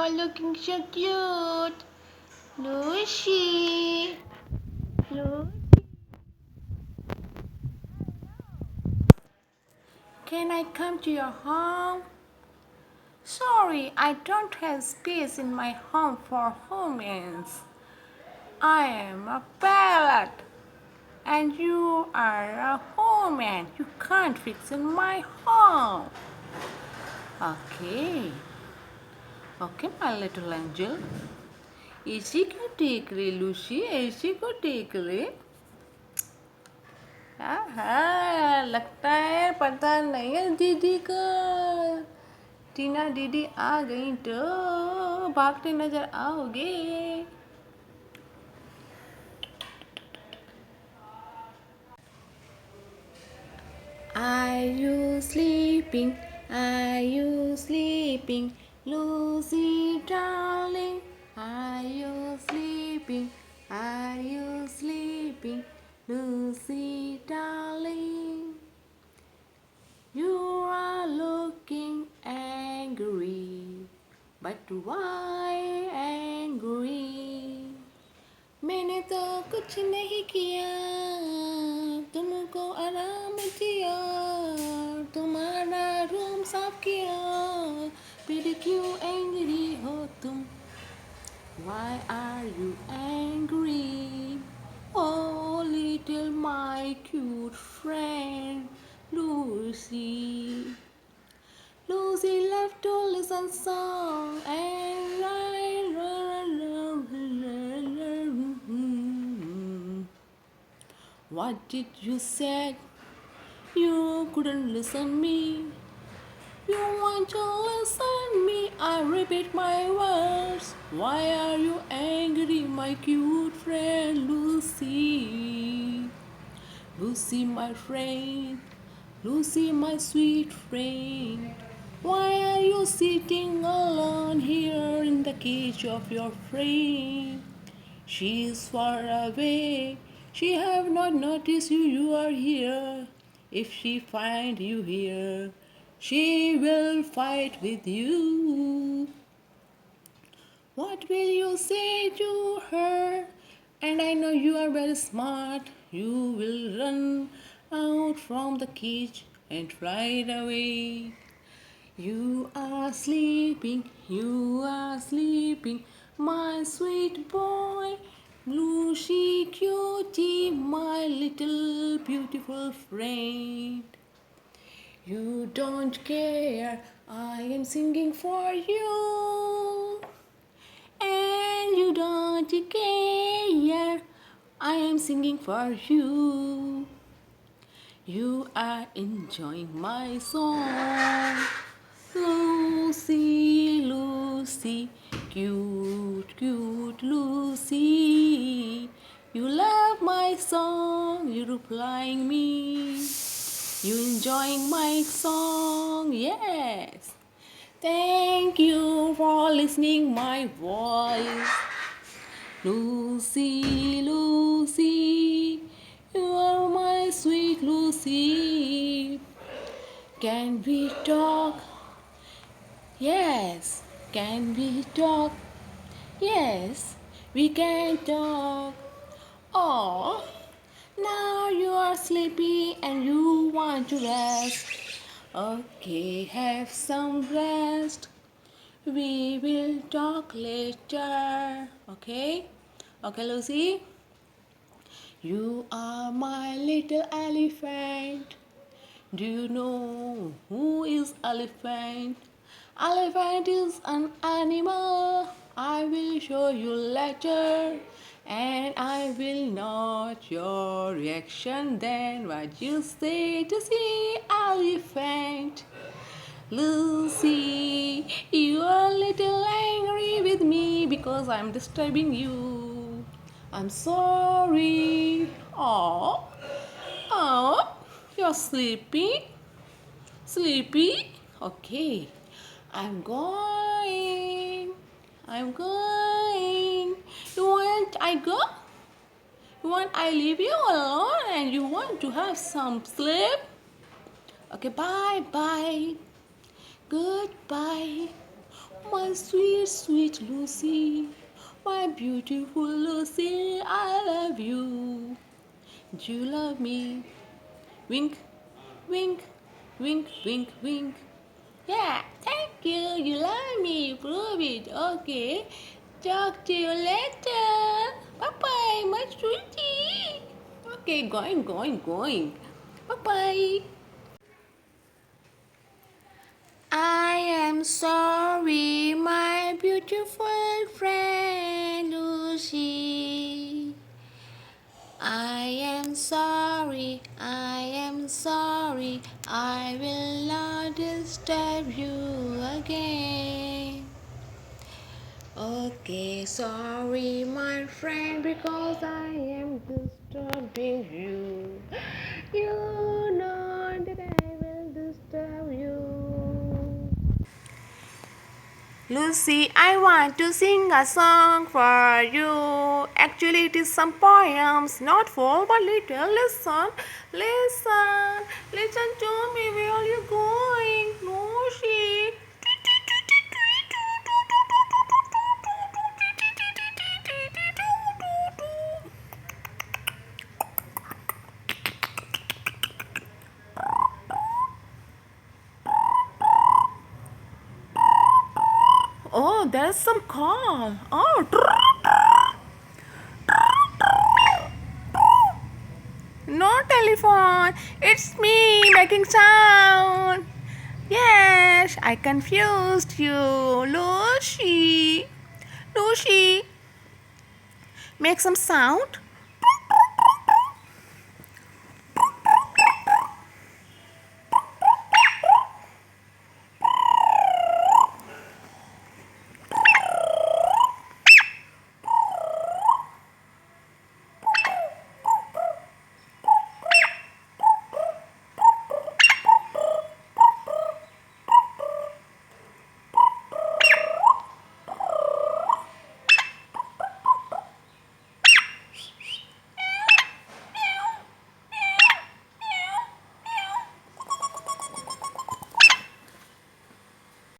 are looking so cute. Lucy. Lucy. Can I come to your home? Sorry, I don't have space in my home for humans. I am a parrot and you are a human. You can't fix in my home. Okay. Okay, my little angel. Easy को take रही Lucy, ऐसी को take रही. हाँ, लगता है पता नहीं है दीदी को. टीना दीदी आ गई तो भागते नजर आओगे. Are you sleeping? Are you sleeping? Lucy darling, are you sleeping? Are you sleeping? Lucy darling, you are looking angry, but why angry? मैंने तो कुछ नहीं किया, तुमको आराम दिया, तुम्हारा रूम साफ किया, फिर क्यों एंग्री हो तुम? Why are you angry? Oh, little my cute friend Lucy. Lucy loved to listen song and write. What did you say? You couldn't listen me. You want to listen me? I repeat my words. Why are you angry, my cute friend Lucy? Lucy, my friend. Lucy, my sweet friend. Why are you sitting alone here in the cage of your friend? She is far away. She have not noticed you are here. If she find you here, she will fight with you. What will you say to her? And I know you are very smart. You will run out from the cage and fly away. You are sleeping, my sweet boy, Lucy cutie, my little beautiful friend. You don't care, I am singing for you. And you don't care, I am singing for you. You are enjoying my song. Lucy, Lucy, cute, cute Lucy. You love my song, you replying me. You enjoying my song, yes. Thank you for listening my voice. Lucy, Lucy, you are my sweet Lucy. Can we talk? Yes. Can we talk? Yes, we can talk. Oh, now you are sleepy and you want to rest. Okay, have some rest. We will talk later. Okay? Okay, Lucy? You are my little elephant. Do you know who is elephant? Elephant is an animal. I will show you later. And I will note your reaction then. What you say to see elephant? Lucy, you are a little angry with me because I'm disturbing you. I'm sorry. Oh, you're sleepy? Sleepy? Okay. I'm going. I'm going. You want I go? You want I leave you alone and you want to have some sleep? Okay, bye bye. Goodbye. My sweet, sweet Lucy, my beautiful Lucy, I love you. Do you love me? Wink, wink, wink, wink, wink. Yeah, thank you. You love me. You prove it. Okay. Talk to you later. Bye bye, my sweetie. Okay, going. Bye bye. I am sorry, my beautiful friend Lucy. I am sorry, I will not disturb you again. Okay, sorry, my friend, because I am disturbing you. You know that I will disturb you. Lucy, I want to sing a song for you. Actually, it is some poems, not for but little. Listen to me. Where are you going, Lucy? Oh, there's some call. Oh, no telephone. It's me making sound. Yes, I confused you, Lucy. Lucy, make some sound.